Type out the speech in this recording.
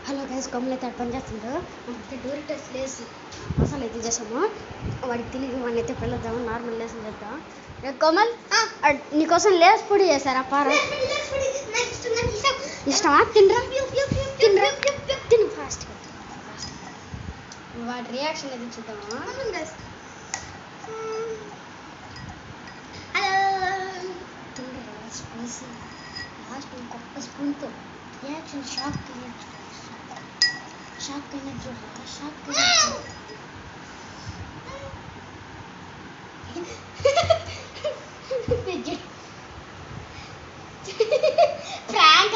Hello guys, కొమ్మలు అయితే పని చేస్తుంటారు. డోరిటస్ లేసి మసాలా అయితే చేసాము. వాడికి తెలియదు, వాడిని అయితే పిల్లద్దాము. నార్మల్ లేసి చేద్దాం. కొమల్, నీకోసం లేస్ పొడి చేశారా? పార ఇష్టమా? తినరా తినరా తిను ఫాస్ట్. వాడి రియాక్షన్ అయితే చూద్దామా? స్పైసీ లాస్ట్ ఇంకొక స్పూన్తో రియాక్షన్ షాక్ అయినట్టు ప్రాంక్